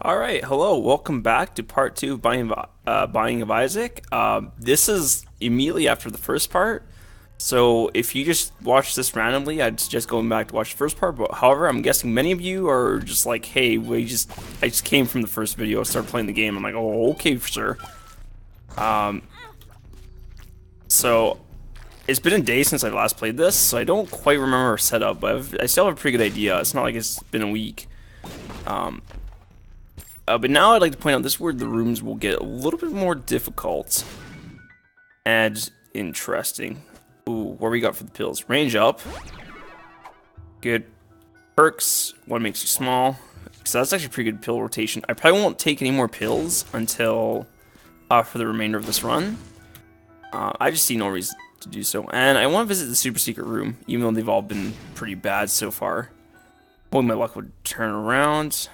All right, hello, welcome back to part two of Buying of Isaac. This is immediately after the first part, so if you just watch this randomly, I'd suggest going back to watch the first part. But however, I'm guessing many of you are just like, "Hey, I just came from the first video, started playing the game." I'm like, "Oh, okay, sir." Um, so it's been a day since I last played this, so I don't quite remember our setup, but I still have a pretty good idea. It's not like it's been a week. Um, but now I'd like to point out this is where the rooms will get a little bit more difficult and interesting. Ooh, what we got for the pills? Range up. Good. Perks. One makes you small. So that's actually a pretty good pill rotation. I probably won't take any more pills until for the remainder of this run. I just see no reason to do so. And I want to visit the super secret room, even though they've all been pretty bad so far. Hoping my luck would turn around.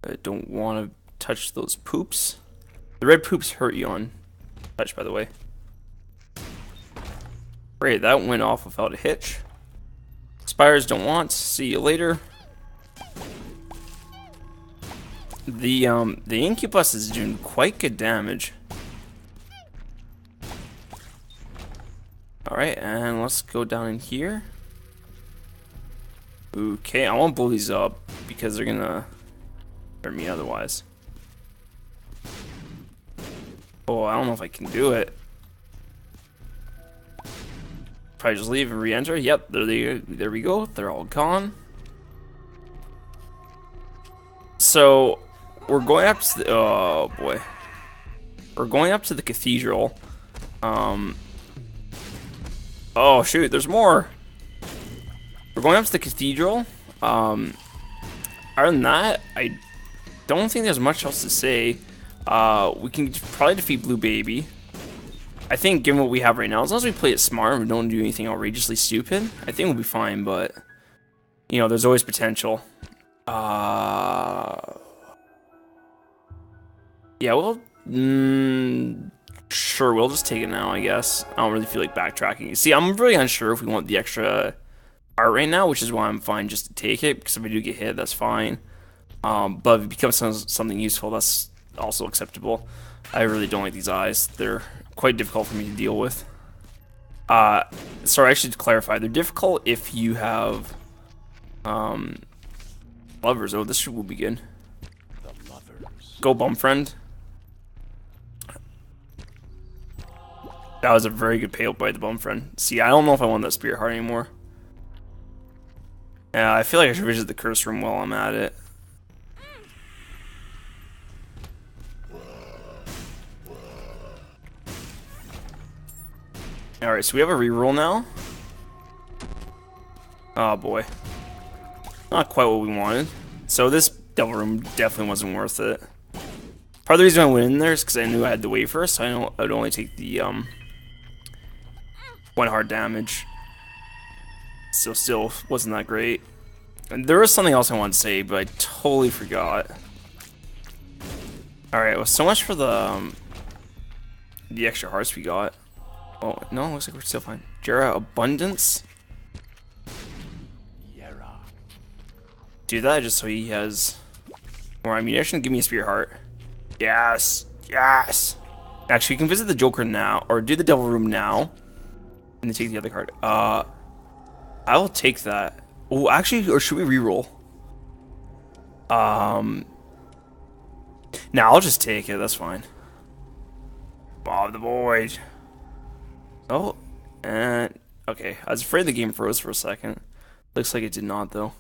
I don't want to touch those poops. The red poops hurt you on touch, by the way. Great, that went off without a hitch. Spires don't want. See you later. The incubus is doing quite good damage. Alright, and let's go down in here. Okay, I won't blow these up because they're gonna hurt me otherwise. Oh, I don't know if I can do it. Probably just leave and re-enter. Yep, there we go. They're all gone. So we're going up to the, oh boy, we're going up to the cathedral. Oh shoot, there's more. We're going up to the cathedral. Other than that, I don't think there's much else to say. We can probably defeat Blue Baby. I think given what we have right now, as long as we play it smart and we don't do anything outrageously stupid, I think we'll be fine, but you know, there's always potential. Yeah, well, sure, we'll just take it now, I guess. I don't really feel like backtracking. See, I'm really unsure if we want the extra art right now, which is why I'm fine just to take it, because if I do get hit, that's fine. But if it becomes something useful, that's also acceptable. I really don't like these eyes. They're quite difficult for me to deal with. Sorry, I should clarify. They're difficult if you have lovers. Oh, this will be good. Go, bum friend. That was a very good payout by the bum friend. See, I don't know if I want that spirit heart anymore. Yeah, I feel like I should visit the curse room while I'm at it. Alright, so we have a reroll now. Oh boy. Not quite what we wanted. So this devil room definitely wasn't worth it. Part of the reason I went in there is because I knew I had the wafer, so I know I'd only take the one hard damage. So still wasn't that great. And there was something else I wanted to say, but I totally forgot. Alright, well, so much for the extra hearts we got. Oh, no, looks like we're still fine. Jera Abundance. Do that just so he has more ammunition. Give me a spirit heart. Yes, yes. Actually, you can visit the Joker now, or do the Devil Room now, and then take the other card. I will take that. Oh, actually, or should we reroll? Nah, I'll just take it. That's fine. Bob the Void. Oh, and okay. I was afraid the game froze for a second. Looks like it did not, though.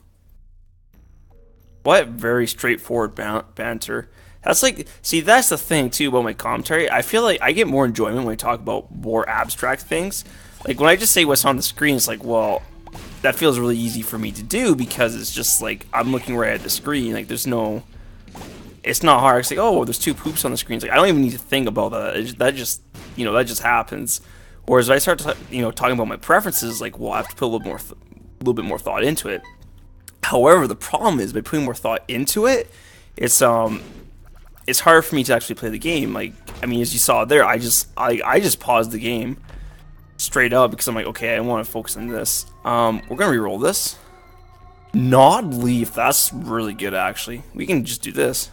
What very straightforward banter. That's like, see, that's the thing too about my commentary. I feel like I get more enjoyment when I talk about more abstract things. Like when I just say what's on the screen, it's like, well, that feels really easy for me to do because it's just like I'm looking right at the screen. Like there's no, it's not hard. It's like, oh, there's two poops on the screen. It's like I don't even need to think about that. That just, you know, that just happens. Whereas if I start to, you know, talking about my preferences, like, well, I have to put a little bit more thought into it. However, the problem is by putting more thought into it, it's hard for me to actually play the game. Like, I mean, as you saw there, I just paused the game straight up because I'm like, okay, I want to focus on this. We're gonna re-roll this. Nod leaf. That's really good, actually. We can just do this.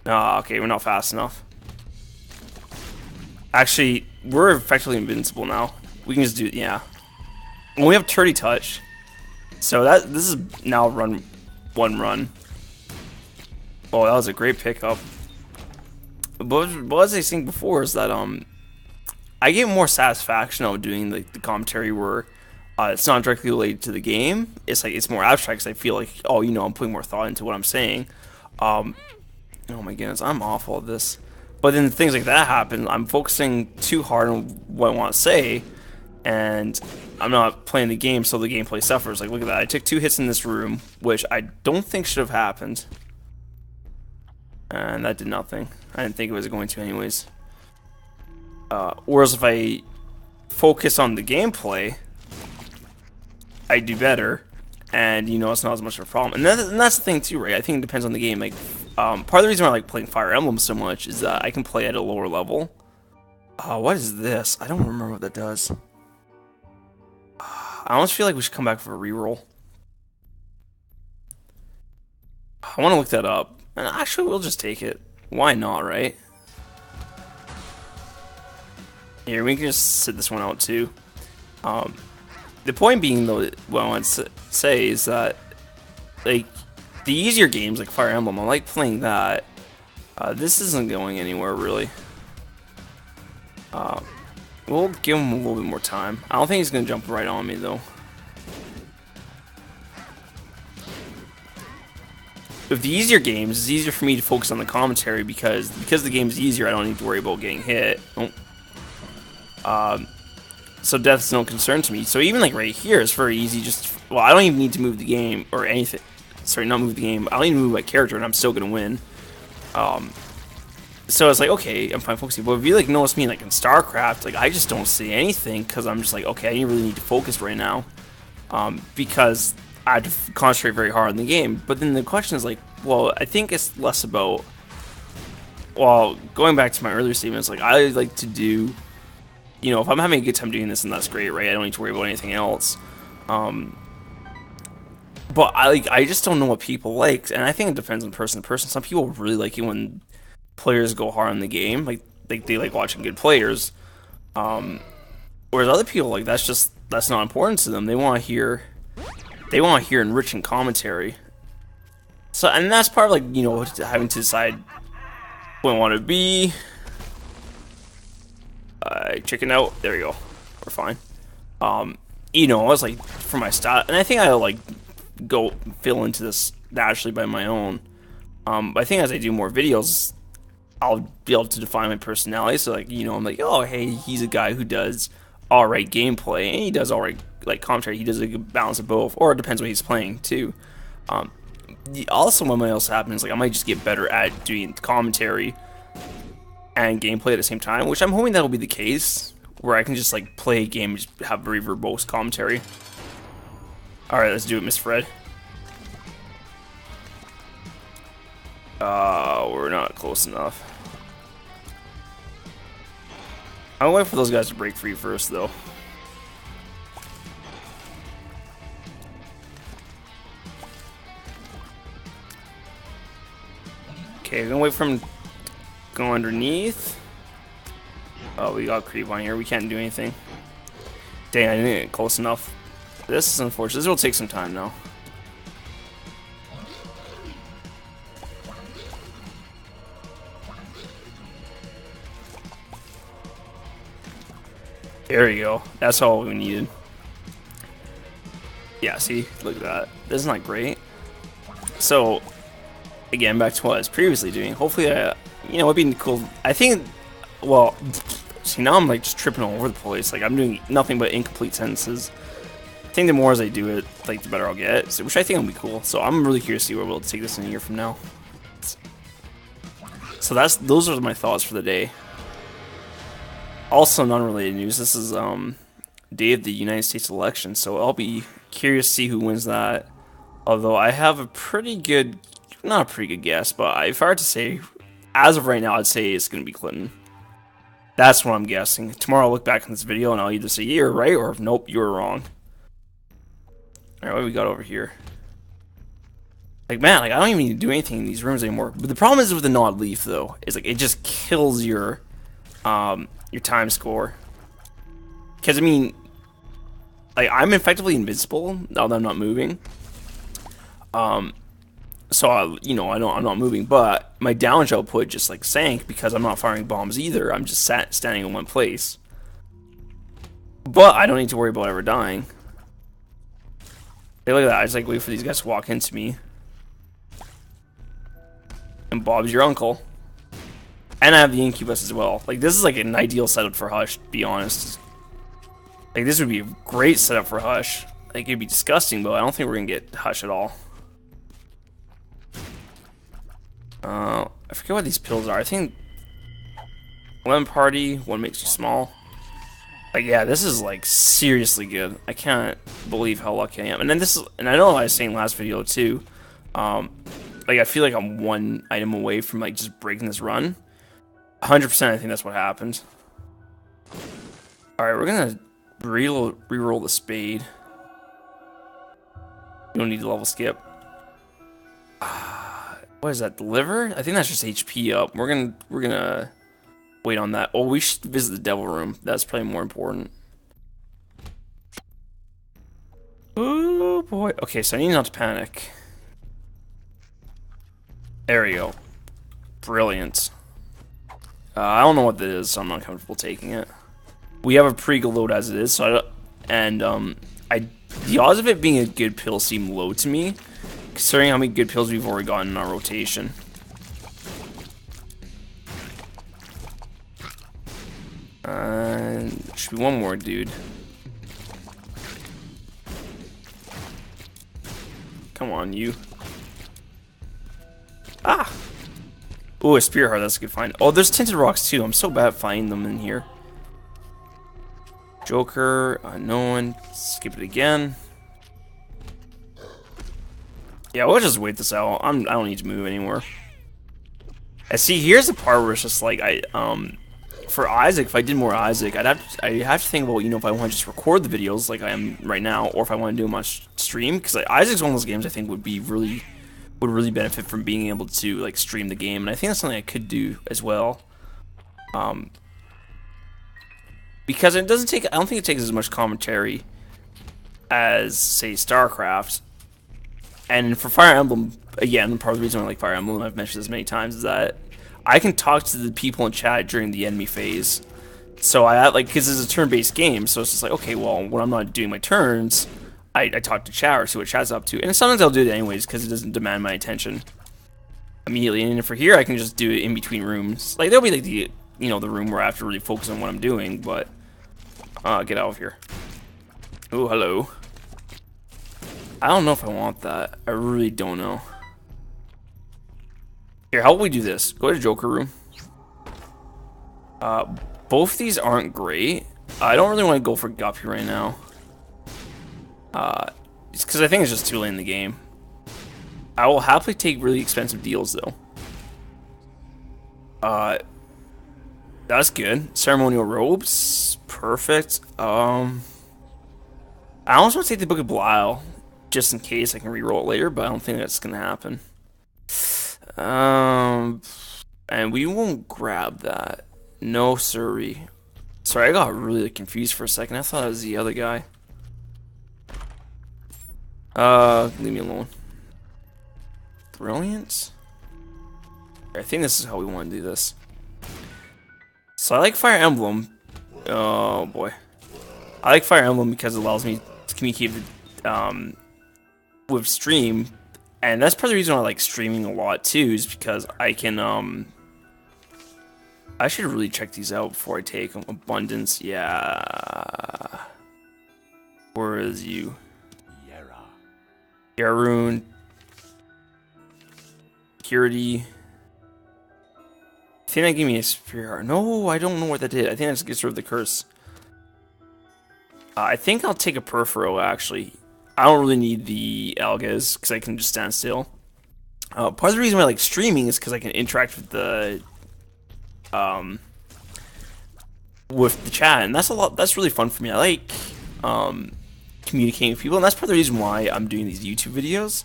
Ah, okay, we're not fast enough. Actually, we're effectively invincible now. We can just do, yeah. And we have Turdy Touch. So this is now one run. Oh, that was a great pickup. But what was I saying before is that I get more satisfaction out of doing the commentary where it's not directly related to the game. It's like it's more abstract because I feel like, oh, you know, I'm putting more thought into what I'm saying. Oh my goodness, I'm awful at this. But then things like that happen. I'm focusing too hard on what I want to say, and I'm not playing the game, so the gameplay suffers. Like, look at that. I took 2 hits in this room, which I don't think should have happened. And that did nothing. I didn't think it was going to anyways. Whereas if I focus on the gameplay, I do better. And, you know, it's not as much of a problem. And that's the thing, too, right? I think it depends on the game. Like, part of the reason why I like playing Fire Emblem so much is that I can play at a lower level. What is this? I don't remember what that does. I almost feel like we should come back for a reroll. I want to look that up. And actually, we'll just take it. Why not, right? Here, we can just sit this one out, too. The point being, though, what I want to say is that, like, the easier games, like Fire Emblem, I like playing that. This isn't going anywhere, really. We'll give him a little bit more time. I don't think he's going to jump right on me, though. With the easier games, it's easier for me to focus on the commentary because the game's easier, I don't need to worry about getting hit. So death's no concern to me. So even like right here, it's very easy. Well, I don't even need to move the game or anything. Sorry, not move the game. I don't even move my character, and I'm still gonna win. So it's like, okay, I'm fine focusing. But if you like notice me like in StarCraft, like I just don't see anything because I'm just like, okay, I really need to focus right now, because I have to concentrate very hard on the game. But then the question is like, well, I think it's less about. Well, going back to my earlier statements, like I like to do. You know, if I'm having a good time doing this, then that's great, right? I don't need to worry about anything else. But I just don't know what people like, and I think it depends on person to person. Some people really like it when players go hard in the game, like they like watching good players. Whereas other people, like that's not important to them. They want to hear enriching commentary. So, and that's part of like, you know, having to decide what I want to be. Chicken out. There we go. We're fine. You know, I was like for my style, and I think I like go fill into this naturally by my own. But I think as I do more videos, I'll be able to define my personality. So like, you know, I'm like, oh hey, he's a guy who does alright gameplay, and he does alright like commentary. He does a good balance of both, or it depends what he's playing too. Also, what might also happen is like I might just get better at doing commentary and gameplay at the same time, which I'm hoping that'll be the case, where I can just like play a game and just have very verbose commentary. Alright, let's do it, Miss Fred. We're not close enough. I'll wait for those guys to break free first, though. Okay, I'm gonna wait for him to go underneath. Oh, we got creep on here. We can't do anything. Dang, I didn't get close enough. This is unfortunate. This will take some time now. There you go. That's all we needed. Yeah, see? Look at that. This is not great. So, again, back to what I was previously doing. Hopefully, you know, it'd be cool. I think, well, see, now I'm like just tripping all over the place. Like, I'm doing nothing but incomplete sentences. I think the more as I do it, like, the better I'll get. So, which I think will be cool. So, I'm really curious to see where we'll take this in a year from now. So, those are my thoughts for the day. Also, non-related news. This is day of the United States election, so I'll be curious to see who wins that. Although I have a pretty good, not a pretty good guess, but if I were to say, as of right now, I'd say it's going to be Clinton. That's what I'm guessing. Tomorrow I'll look back in this video and I'll either say you're right or nope, you're wrong. Alright, what do we got over here? Like, man, like I don't even need to do anything in these rooms anymore. But the problem is with the Nod Leaf, though, is like it just kills your time score. Because I mean, like I'm effectively invincible now that I'm not moving. So I'm not moving, but my damage output just like sank because I'm not firing bombs either. I'm just standing in one place. But I don't need to worry about ever dying. Hey, look at that! I just like wait for these guys to walk into me. And Bob's your uncle. And I have the incubus as well. Like, this is like an ideal setup for Hush, to be honest. Like, this would be a great setup for Hush. Like, it'd be disgusting, but I don't think we're gonna get Hush at all. I forget what these pills are. I think one party, one makes you small. Like, yeah, this is like seriously good. I can't believe how lucky I am. And then this is, and I know I was saying last video too. Like, I feel like I'm one item away from like just breaking this run. 100%, I think that's what happened. All right, we're gonna reroll the spade. You don't need to level skip. What is that? The liver? I think that's just HP up. We're gonna wait on that. Oh, we should visit the devil room. That's probably more important. Oh boy. Okay, so I need not to panic. There we go. Brilliant. I don't know what that is, so I'm not comfortable taking it. We have a pre-go load as it is, so I don't, and the odds of it being a good pill seem low to me, considering how many good pills we've already gotten in our rotation. Should be one more, dude. Come on, you. Ah! Ooh, a spear heart, that's a good find. Oh, there's tinted rocks too. I'm so bad at finding them in here. Joker, unknown. Skip it again. Yeah, we'll just wait this out. I don't need to move anymore. I see. Here's the part where it's just like for Isaac, if I did more Isaac, I'd have to think about, you know, if I want to just record the videos like I am right now, or if I want to do them on stream. Because like, Isaac's one of those games I think would really benefit from being able to like stream the game, and I think that's something I could do as well. Because it doesn't take, I don't think it takes as much commentary as say StarCraft. And for Fire Emblem, again, part of the reason I like Fire Emblem, I've mentioned this many times, is that I can talk to the people in chat during the enemy phase. So I like, because it's a turn-based game, so it's just like, okay, well, when I'm not doing my turns, I talk to chat or see what chat's up to. And sometimes I'll do it anyways, because it doesn't demand my attention immediately. And for here, I can just do it in between rooms. Like, there'll be like the, you know, the room where I have to really focus on what I'm doing, but get out of here. Oh, hello. I don't know if I want that. I really don't know. Here, how about we do this? Go to Joker room. Both these aren't great. I don't really want to go for Guppy right now. It's because I think it's just too late in the game. I will happily take really expensive deals though. That's good. Ceremonial robes, perfect. I almost want to take the Book of Belial, just in case I can reroll it later, but I don't think that's gonna happen. And we won't grab that. No, sirree. Sorry, I got really confused for a second. I thought it was the other guy. Leave me alone. Brilliant. I think this is how we want to do this. So I like Fire Emblem. Oh boy. I like Fire Emblem because it allows me to communicate with stream. And that's part of the reason why I like streaming a lot too, is because I can I should really check these out before I take them. Abundance, yeah. Where is you? Yarun. Purity. I think that gave me a spear heart. No, I don't know what that did. I think that just gets rid of the curse. I think I'll take a Perfuro, actually. I don't really need the Algas, because I can just stand still. Part of the reason why I like streaming is because I can interact with the chat, and that's really fun for me. I like communicating with people, and that's part of the reason why I'm doing these YouTube videos,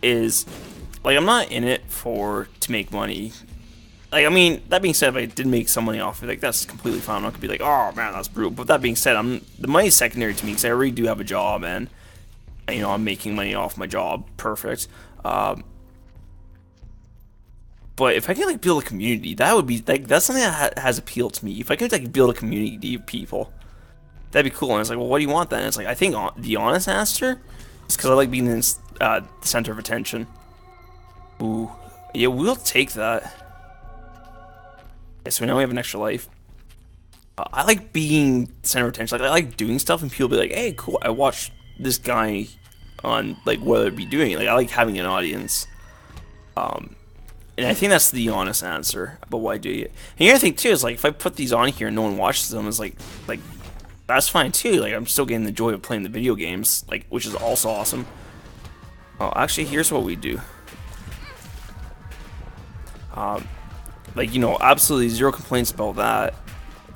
is, like, I'm not in it to make money. Like, I mean, that being said, if I did make some money off of it, like, that's completely fine. I'm not gonna be like, oh man, that's brutal. But that being said, the money's secondary to me because I already do have a job, and you know, I'm making money off my job. Perfect. But if I can like build a community, that would be like, that's something that has appealed to me. If I could like build a community of people, that'd be cool. And it's like, well, what do you want then? And it's like, I think the honest answer is because I like being the center of attention. Ooh, yeah, we'll take that. Okay, so now we have an extra life. I like being center of attention. Like, I like doing stuff and people be like, hey, cool, I watched this guy on, like, what they'd be doing. Like, I like having an audience. And I think that's the honest answer about why I do it. And the other thing, too, is, like, if I put these on here and no one watches them, it's like, that's fine, too. Like, I'm still getting the joy of playing the video games, like, which is also awesome. Oh, actually, here's what we do. Like, you know, absolutely zero complaints about that.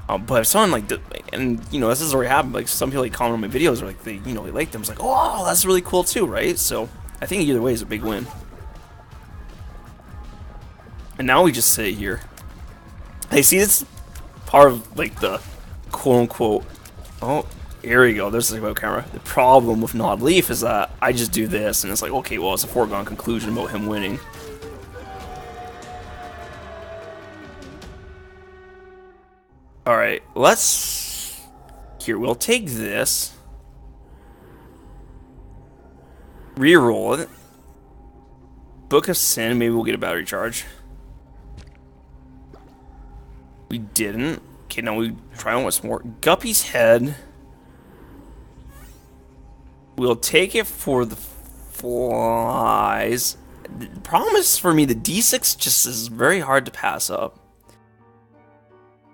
But if someone like, and you know, this has already happened. Like, some people like comment on my videos, or like they, you know, they like them. It's like, oh, that's really cool too, right? So I think either way is a big win. And now we just sit here. Hey, see, it's part of like the quote unquote. Oh, here we go. There's the web camera. The problem with Nod Leaf is that I just do this, and it's like, okay, well, it's a foregone conclusion about him winning. Alright, let's... Here, we'll take this. Reroll it. Book of Sin, maybe we'll get a battery charge. We didn't. Okay, now we try one once more. Guppy's Head. We'll take it for the flies. The problem is, for me, the D6 just is very hard to pass up.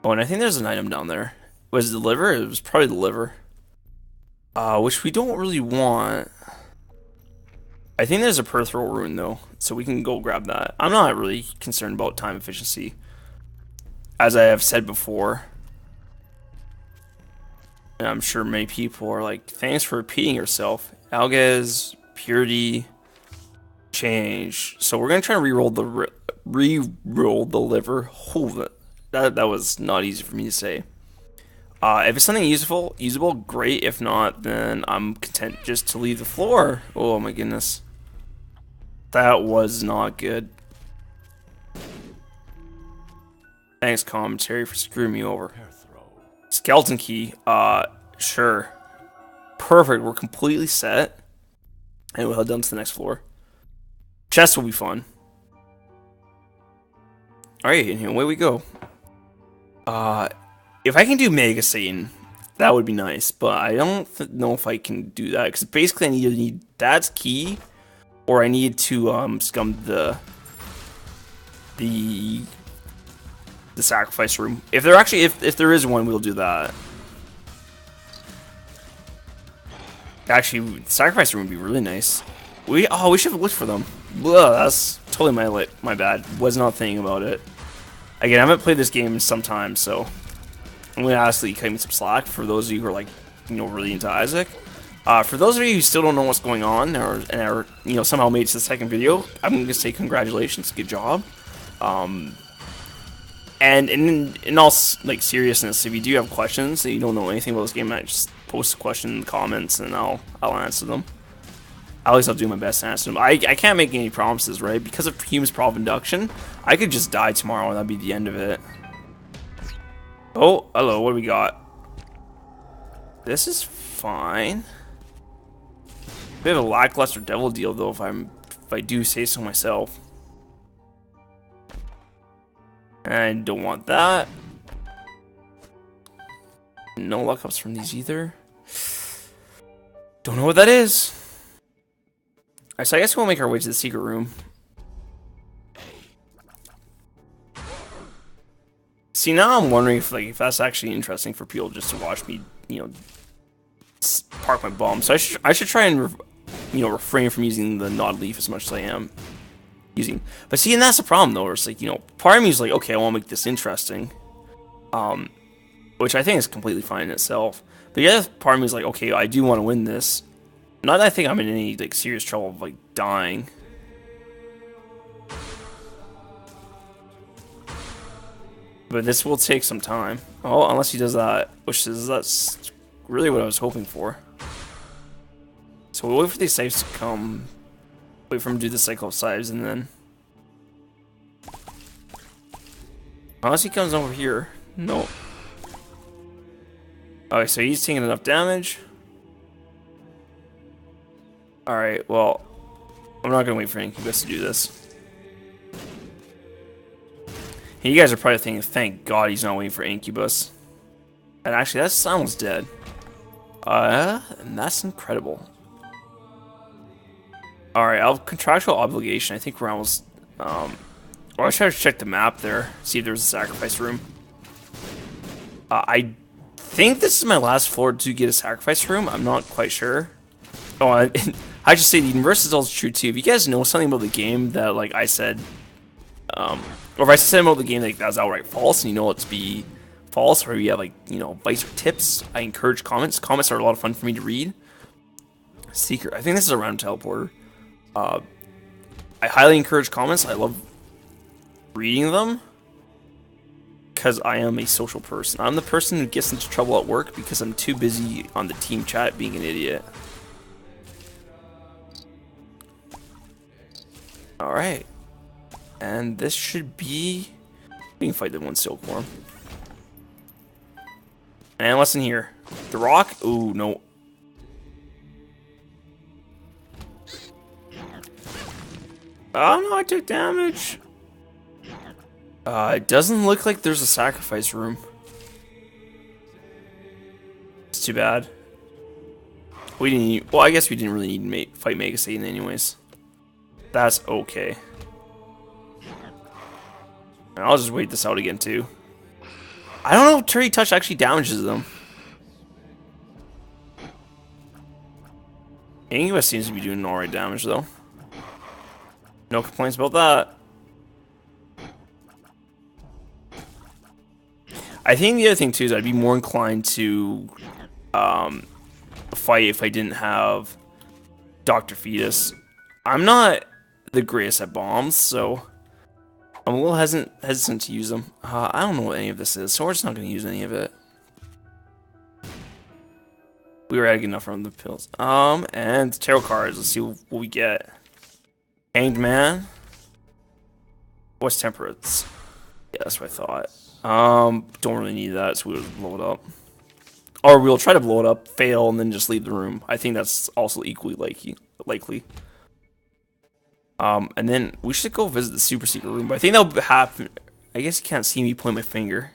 Oh, and I think there's an item down there. Was it the liver? It was probably the liver. Which we don't really want. I think there's a peripheral rune, though, so we can go grab that. I'm not really concerned about time efficiency. As I have said before. And I'm sure many people are like, thanks for repeating yourself. Algaz, purity, change. So we're going to try and re-roll the liver. Hold it. That was not easy for me to say. If it's something usable, great. If not, then I'm content just to leave the floor. Oh my goodness. That was not good. Thanks, commentary, for screwing me over. Skeleton key. Sure. Perfect. We're completely set. And we'll head down to the next floor. Chest will be fun. Alright, and away we go. If I can do Mega Satan, that would be nice, but I don't know if I can do that, because basically I need Dad's key, or I need to scum the sacrifice room. If there is one, we'll do that. Actually, the sacrifice room would be really nice. We should have looked for them. Ugh, that's totally my bad. Was not thinking about it. Again, I haven't played this game in some time, so I'm gonna ask that you cut me some slack for those of you who are like, you know, really into Isaac. For those of you who still don't know what's going on, or you know, somehow made it to the second video, I'm gonna say congratulations, good job. And in all like seriousness, if you do have questions that you don't know anything about this game, I just post a question in the comments and I'll answer them. At least I'll do my best to answer them. I can't make any promises, right? Because of Hume's Prov Induction, I could just die tomorrow and that'd be the end of it. Oh, hello, what do we got? This is fine. Bit of a lackluster devil deal, though, if I do say so myself. I don't want that. No luck ups from these either. Don't know what that is. So I guess we'll make our way to the secret room. See, now I'm wondering if that's actually interesting for people just to watch me, you know, park my bomb. So I should try and refrain from using the Nod Leaf as much as I am using. But see, and that's the problem though. It's like, you know, part of me is like, okay, I want to make this interesting, which I think is completely fine in itself. But the other part of me is like, okay, I do want to win this. Not that I think I'm in any like serious trouble of like dying. But this will take some time. Oh, unless he does that, that's really what I was hoping for. So we'll wait for these saves to come. Wait for him to do the cycle of saves, and then... Unless he comes over here. Nope. Okay, so he's taking enough damage. Alright, well... I'm not gonna wait for Incubus to do this. And you guys are probably thinking, thank God he's not waiting for Incubus. And actually, that's almost dead. And that's incredible. Alright, I'll have contractual obligation. I think we're almost... Or I was trying to check the map there, see if there's a sacrifice room. I think this is my last floor to get a sacrifice room. I'm not quite sure. Oh, I just say the universe is also true too. If you guys know something about the game that, like I said, or if I said about the game like that was outright false, and you know it to be false, or you have like, you know, advice or tips, I encourage comments. Comments are a lot of fun for me to read. Secret. I think this is a round teleporter. I highly encourage comments. I love reading them because I am a social person. I'm the person who gets into trouble at work because I'm too busy on the team chat being an idiot. Alright. And this should be... We can fight the one silk worm. And what's in here? The rock? Ooh, no. Oh no, I took damage. It doesn't look like there's a sacrifice room. It's too bad. We didn't need, well, I guess we didn't really need to fight Mega Satan anyways. That's okay. And I'll just wait this out again too. I don't know if Turdy Touch actually damages them. Incubus seems to be doing alright damage though. No complaints about that. I think the other thing too is I'd be more inclined to fight if I didn't have Dr. Fetus. I'm not the greatest at bombs, so I'm a little hesitant to use them. I don't know what any of this is, so we're just not going to use any of it. We were adding enough from the pills. And tarot cards. Let's see what we get. Hanged Man. What's Temperance? Yeah, that's what I thought. Don't really need that, so we'll blow it up. Or we'll try to blow it up, fail, and then just leave the room. I think that's also equally likely. And then we should go visit the super secret room, but I think that'll happen. I guess you can't see me point my finger.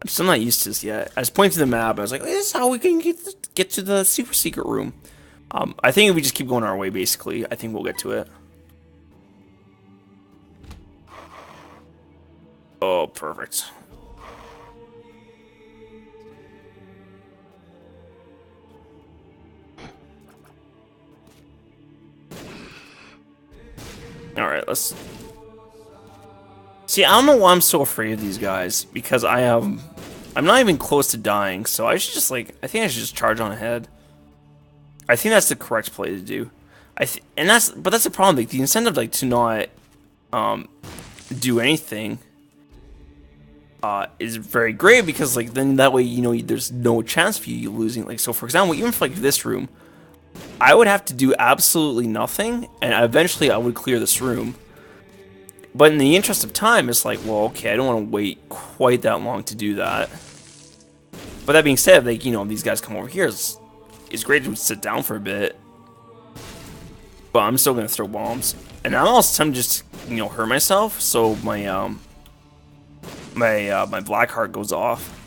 I'm still not used to this yet. I was pointing to the map, and I was like, this is how we can get to the super secret room. I think if we just keep going our way, basically, I think we'll get to it. Oh, perfect. Alright, let's... See, I don't know why I'm so afraid of these guys, because I'm not even close to dying, so I should just, like, I think I should just charge on ahead. I think that's the correct play to do. But that's the problem, like, the incentive, like, to not, do anything, is very great, because, like, then that way, you know, there's no chance for you losing. Like, so, for example, even for, like, this room, I would have to do absolutely nothing, and eventually I would clear this room. But in the interest of time, it's like, well, okay, I don't want to wait quite that long to do that. But that being said, like, you know, these guys come over here, it's great to sit down for a bit. But I'm still going to throw bombs. And I'm also tempted to just, you know, hurt myself, so my, my black heart goes off.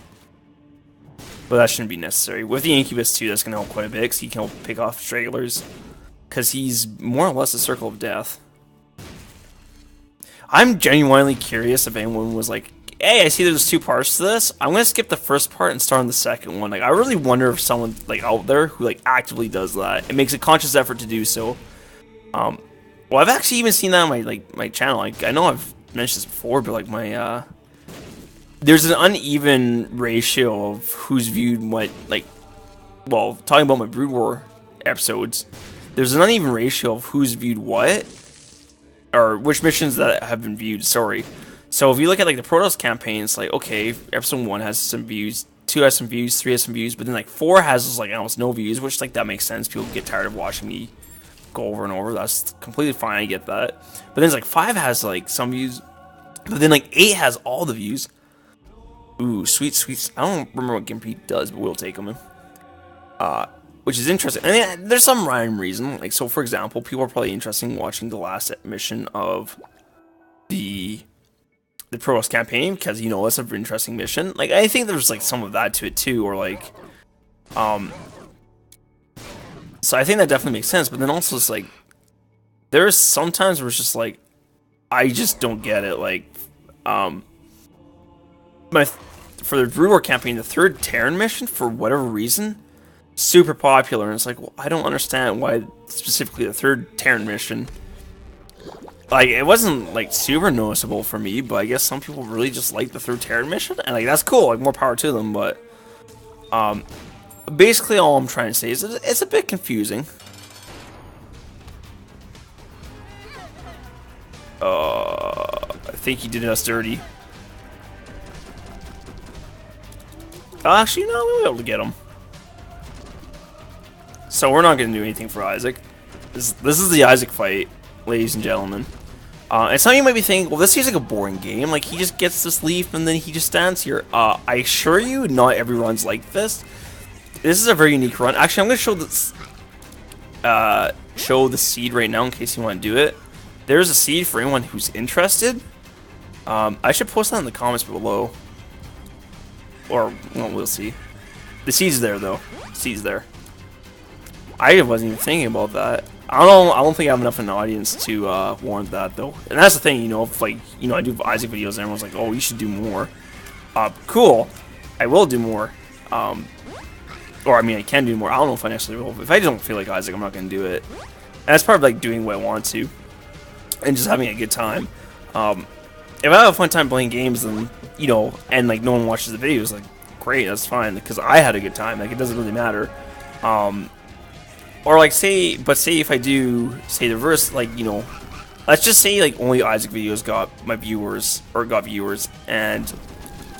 But that shouldn't be necessary. With the Incubus too, that's going to help quite a bit, because he can help pick off stragglers. Because he's more or less a circle of death. I'm genuinely curious if anyone was like, hey, I see there's 2 parts to this. I'm going to skip the first part and start on the second one. Like, I really wonder if someone, like, out there who, like, actively does that. It makes a conscious effort to do so. Well, I've actually even seen that on my channel. Like, I know I've mentioned this before, but, like, my, there's an uneven ratio of who's viewed what, like, well, talking about my Brood War episodes, there's an uneven ratio of who's viewed what, or which missions that have been viewed, sorry. So if you look at like the Protoss campaign, it's like, okay, episode 1 has some views, 2 has some views, 3 has some views, but then like 4 has like almost no views, which like that makes sense. People get tired of watching me go over and over. That's completely fine. I get that. But then it's like 5 has like some views, but then like 8 has all the views. Ooh, sweet. I don't remember what Gimpy does, but we'll take him. Which is interesting. I mean, there's some rhyme reason. Like, so for example, people are probably interested in watching the last mission of the Protoss campaign because, you know, it's an interesting mission. Like, I think there's like some of that to it too, or like, so I think that definitely makes sense. But then also it's like, there's sometimes where it's just like, I just don't get it. Like, for the Brood War campaign, the 3rd Terran mission, for whatever reason, super popular, and it's like, well, I don't understand why specifically the 3rd Terran mission. Like, it wasn't like super noticeable for me, but I guess some people really just like the 3rd Terran mission, and like that's cool, like more power to them. But basically all I'm trying to say is it's a bit confusing. I think he did us dirty. Actually, no, we'll be able to get him. So we're not going to do anything for Isaac. This is the Isaac fight, ladies and gentlemen. And some of you might be thinking, well, this seems like a boring game. Like, he just gets this leaf and then he just stands here. I assure you, not every run's like this. This is a very unique run. Actually, I'm going to show this, show the seed right now in case you want to do it. There's a seed for anyone who's interested. I should post that in the comments below. Or, well, we'll see. The seed's there, though. The seed's there. I wasn't even thinking about that. I don't think I have enough of an audience to warrant that, though. And that's the thing, you know, if, like, you know, I do Isaac videos and everyone's like, oh, you should do more. Cool. I will do more. Or, I mean, I can do more. I don't know if I necessarily will. If I don't feel like Isaac, I'm not going to do it. And that's part of, like, doing what I want to. And just having a good time. If I have a fun time playing games, then, you know, and, like, no one watches the videos, like, great, that's fine. Because I had a good time. Like, it doesn't really matter. Or, like, say if I do, say, the reverse, like, you know, let's just say, like, only Isaac videos got viewers, and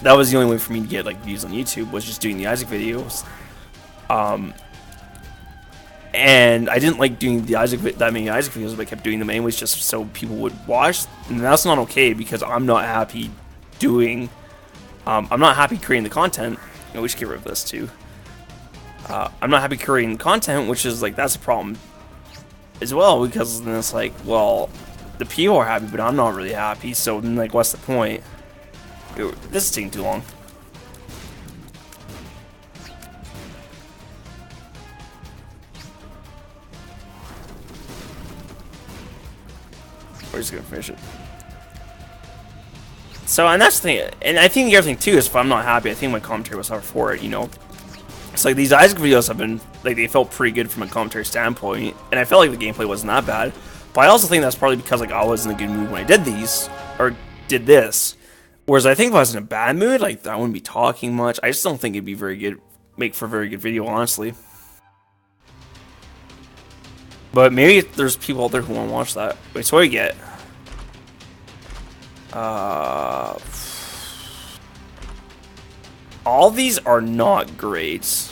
that was the only way for me to get, like, views on YouTube, was just doing the Isaac videos. And I didn't like doing that many Isaac videos, but I kept doing them anyways just so people would watch, and that's not okay, because I'm not happy doing, I'm not happy creating the content. You know, we should get rid of this, too. I'm not happy creating content, which is, like, that's a problem as well, because then it's like, well, the people are happy, but I'm not really happy, so then, like, what's the point? This is taking too long. We're just gonna finish it. So, and that's the thing, and I think the other thing, too, is if I'm not happy, I think my commentary will suffer for it, you know? It's like these Isaac videos have been, like, they felt pretty good from a commentary standpoint, and I felt like the gameplay wasn't that bad. But I also think that's probably because, like, I was in a good mood when I did these, or did this. Whereas I think if I was in a bad mood, like, I wouldn't be talking much. I just don't think it'd be very good, make for a very good video, honestly. But maybe there's people out there who want to watch that. Wait, so what do you get? All these are not great.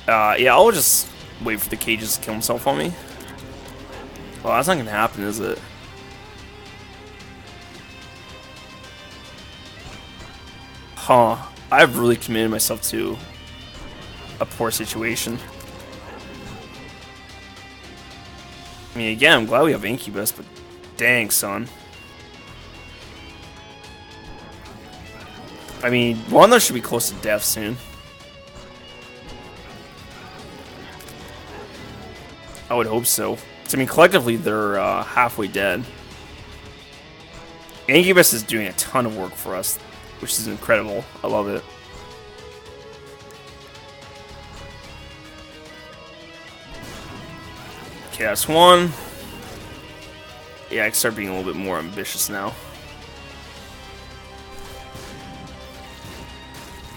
Yeah, I'll just wait for the cages to kill himself on me. Well, that's not gonna happen, is it? Huh. I've really committed myself to a poor situation. I mean, again, I'm glad we have Incubus, but dang, son. I mean, one of them should be close to death soon. I would hope so. I mean, collectively, they're halfway dead. Incubus is doing a ton of work for us, which is incredible. I love it. Okay, that's one. Yeah, I can start being a little bit more ambitious now.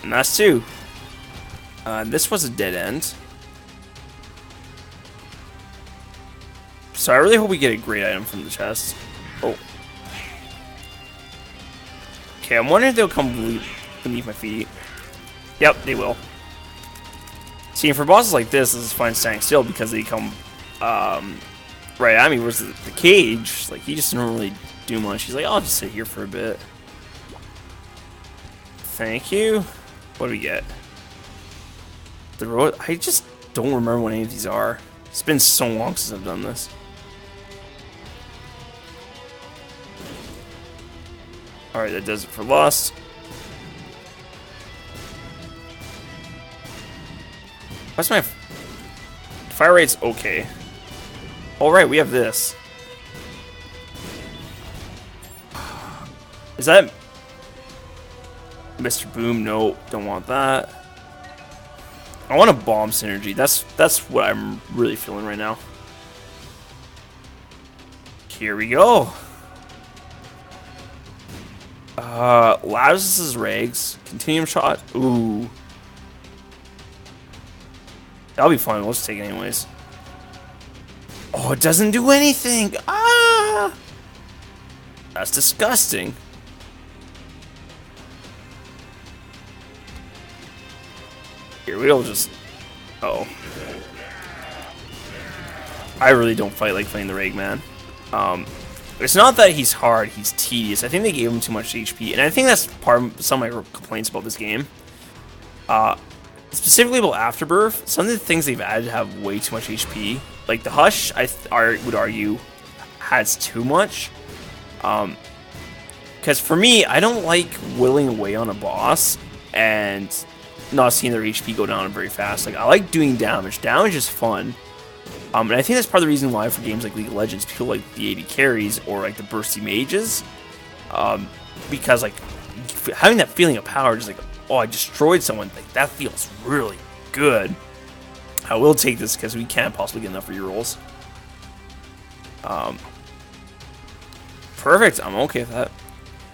And that's two. This was a dead end. So I really hope we get a great item from the chest. Oh. Okay, I'm wondering if they'll come beneath my feet. Yep, they will. See, for bosses like this is fine standing still because they come right at me. Whereas the cage, like, he just doesn't really do much. He's like, I'll just sit here for a bit. Thank you. What do we get? The road. I just don't remember what any of these are. It's been so long since I've done this. Alright, that does it for Lust. What's my fire rate's okay. Alright, we have this. Is that Mr. Boom? No, don't want that. I want a bomb synergy. That's what I'm really feeling right now. Here we go. Lazarus's Rags. Continuum shot. Ooh. That'll be fun. We'll just take it anyways. Oh, it doesn't do anything. Ah! That's disgusting. Here, we'll just... Uh-oh. I really don't fight like playing the Rag Man. It's not that he's hard, he's tedious. I think they gave him too much HP, and I think that's part of some of my complaints about this game. Specifically about Afterbirth, some of the things they've added have way too much HP. Like the Hush, I would argue, has too much. Because for me, I don't like whittling away on a boss and not seeing their HP go down very fast. Like, I like doing damage. Damage is fun. And I think that's part of the reason why for games like League of Legends, people like the AD carries or like the bursty mages. Because like having that feeling of power, just like, oh, I destroyed someone, like that feels really good. I will take this because we can't possibly get enough rerolls. Perfect. I'm okay with that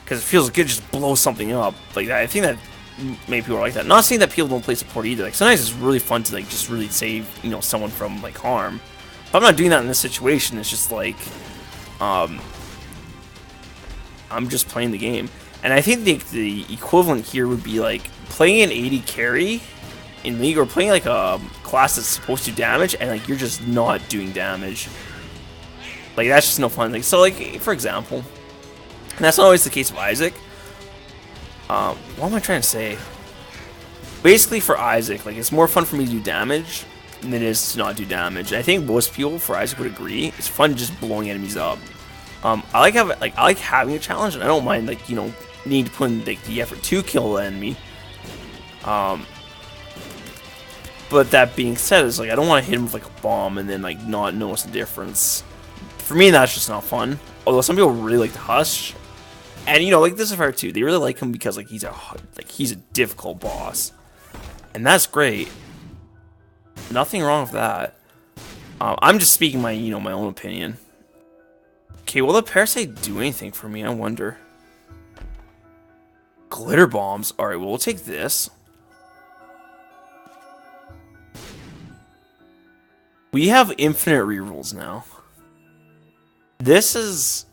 because it feels good to just blow something up like that. I think that maybe people are like that. Not saying that people don't play support either. Like sometimes it's really fun to like just really save, you know, someone from like harm. But I'm not doing that in this situation. It's just like I'm just playing the game. And I think the equivalent here would be like playing an AD carry in League or playing like a class that's supposed to do damage and like you're just not doing damage. Like that's just no fun. Like so, like for example, and that's not always the case of Isaac. What am I trying to say? Basically, for Isaac, like it's more fun for me to do damage than it is to not do damage. I think most people for Isaac would agree. It's fun just blowing enemies up. I like having a challenge, and I don't mind like, you know, needing to put in like the effort to kill the enemy. But that being said, it's like I don't want to hit him with like a bomb and then like not notice the difference. For me, that's just not fun. Although some people really like the Hush. And you know, like this is fair too. They really like him because like he's a difficult boss, and that's great. Nothing wrong with that. I'm just speaking my my own opinion. Okay, will the Parasite do anything for me? I wonder. Glitter bombs. All right, well, we'll take this. We have infinite rerolls now. This is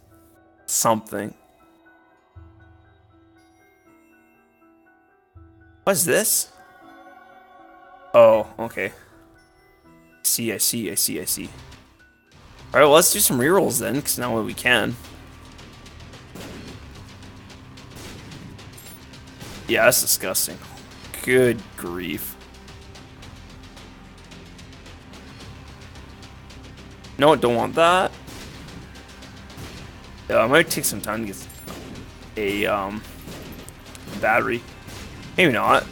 something. What's this? Oh, okay. I see. Alright, well, let's do some rerolls then, because now we can. Yeah, that's disgusting. Good grief. No, don't want that. Yeah, I might take some time to get a battery. Maybe not.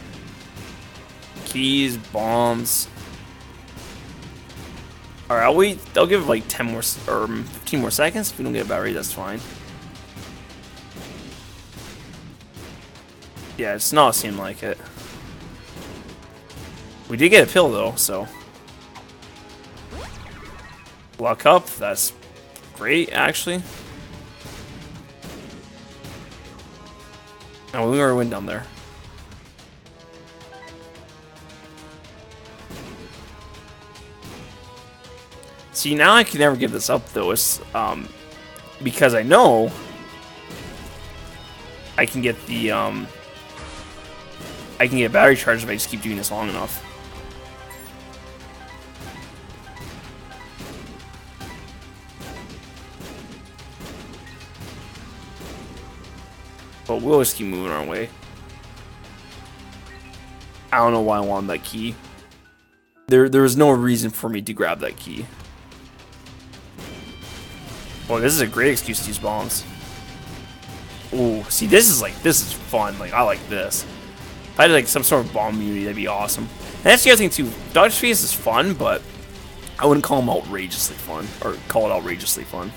Keys, bombs. Alright, I'll wait. They'll give like 10 more or 15 more seconds. If we don't get a battery, that's fine. Yeah, it's not seem like it. We did get a pill though, so. Luck up. That's great, actually. Oh, we already went down there. See, now I can never give this up though. It's because I know I can get the I can get battery charged if I just keep doing this long enough. But we'll just keep moving our way. I don't know why I wanted that key. There was no reason for me to grab that key. Well, this is a great excuse to use bombs. Ooh, see, this is fun. Like, I like this. If I had like some sort of bomb immunity, that'd be awesome. And that's the other thing too. Dodge Fetus is fun, but I wouldn't call them outrageously fun, or call it outrageously fun.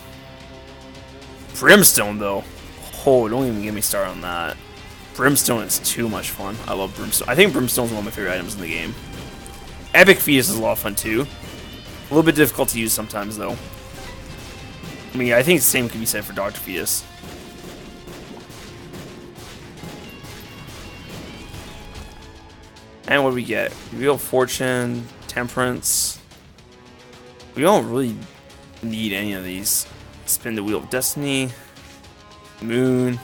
Brimstone though, oh, don't even get me started on that. Brimstone is too much fun. I love Brimstone. I think Brimstone is one of my favorite items in the game. Epic Fetus is a lot of fun too. A little bit difficult to use sometimes though. I mean, I think the same can be said for Dr. Fetus. And what do we get? Wheel of Fortune, Temperance. We don't really need any of these. Spin the Wheel of Destiny. Moon.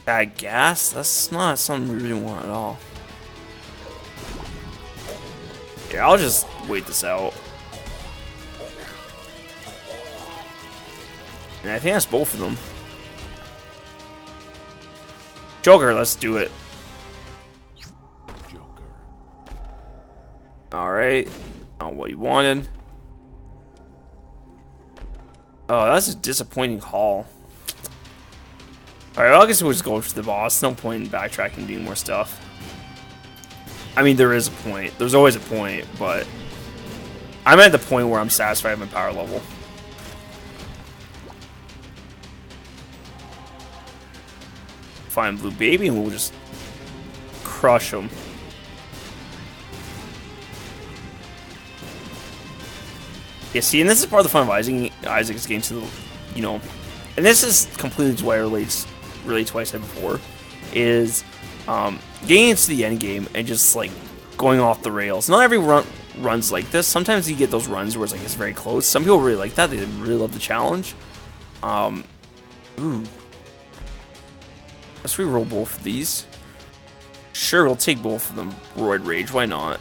Bad gas? That's not something we really want at all. Yeah, I'll just wait this out. And I think that's both of them. Joker, let's do it. Alright. Not what you wanted. Oh, that's a disappointing haul. Alright, well, I guess we'll just go for the boss. No point in backtracking and doing more stuff. I mean, there is a point. There's always a point, but I'm at the point where I'm satisfied with my power level. Find Blue Baby and we'll just crush him. Yeah, see, and this is part of the fun of Isaac's game too, you know, and this is completely to what I relate to what I said before, is getting into the end game and just like going off the rails. Not every runs like this. Sometimes you get those runs where it's like it's very close. Some people really like that. They really love the challenge. Ooh. Let's re-roll both of these. Sure, we'll take both of them. Roid Rage, why not?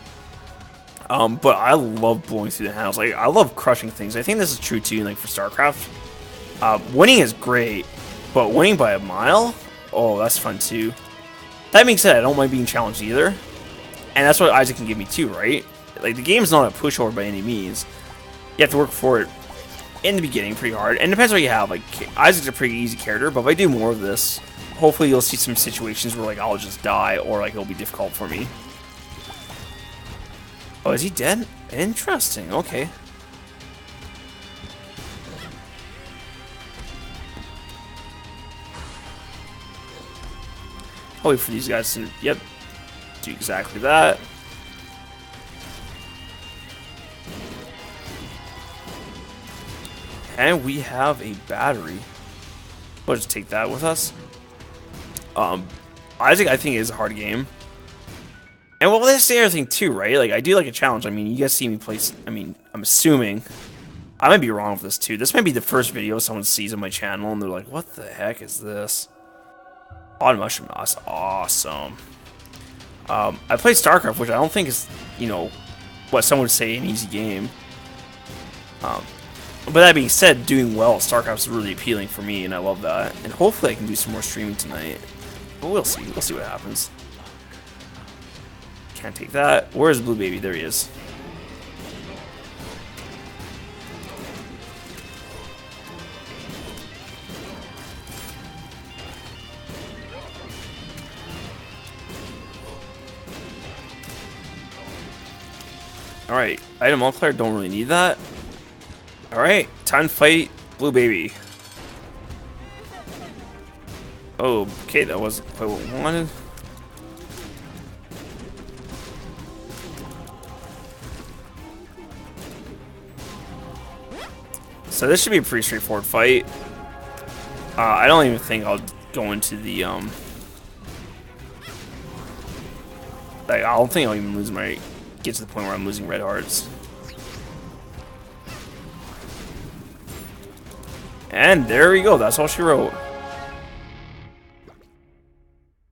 But I love blowing through the handles. Like, I love crushing things. I think this is true too, like for StarCraft. Winning is great, but winning by a mile? Oh, that's fun too. That being said, I don't mind being challenged either. And that's what Isaac can give me too, right? Like, the game's not a pushover by any means. You have to work for it in the beginning pretty hard. And it depends what you have. Like, Isaac's a pretty easy character, but if I do more of this, hopefully you'll see some situations where like I'll just die or like it'll be difficult for me. Oh, is he dead? Interesting, okay. I'll wait for these guys to, yep, do exactly that. And we have a battery. We'll just take that with us. Isaac, I think, is a hard game. And well, that's the other thing too, right? Like, I do like a challenge. I mean, you guys see me play. I mean, I'm assuming. I might be wrong with this too. This might be the first video someone sees on my channel, and they're like, "What the heck is this?" Odd Mushroom, that's awesome. I played StarCraft, which I don't think is, you know, what someone would say an easy game. But that being said, doing well at StarCraft is really appealing for me, and I love that. And hopefully I can do some more streaming tonight. But we'll see. We'll see what happens. Can't take that. Where is Blue Baby? There he is. Alright, item multiplier, don't really need that. Alright, time to fight Blue Baby. Oh, okay, that wasn't quite what we wanted. So this should be a pretty straightforward fight. I don't even think I'll go into the, like, I don't think I'll even get to the point where I'm losing red hearts. And there we go. That's all she wrote.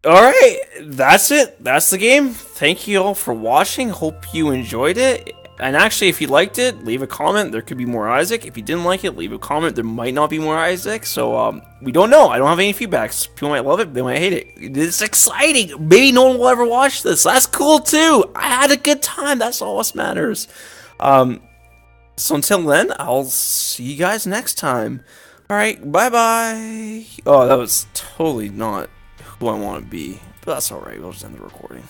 Alright, that's it. That's the game. Thank you all for watching. Hope you enjoyed it. And actually, if you liked it, leave a comment. There could be more Isaac. If you didn't like it, leave a comment. There might not be more Isaac. So, we don't know. I don't have any feedbacks. People might love it. They might hate it. It's exciting. Maybe no one will ever watch this. That's cool, too. I had a good time. That's all that matters. So until then, I'll see you guys next time. Alright, bye-bye. Oh, that was totally not who I want to be. But that's alright. We'll just end the recording.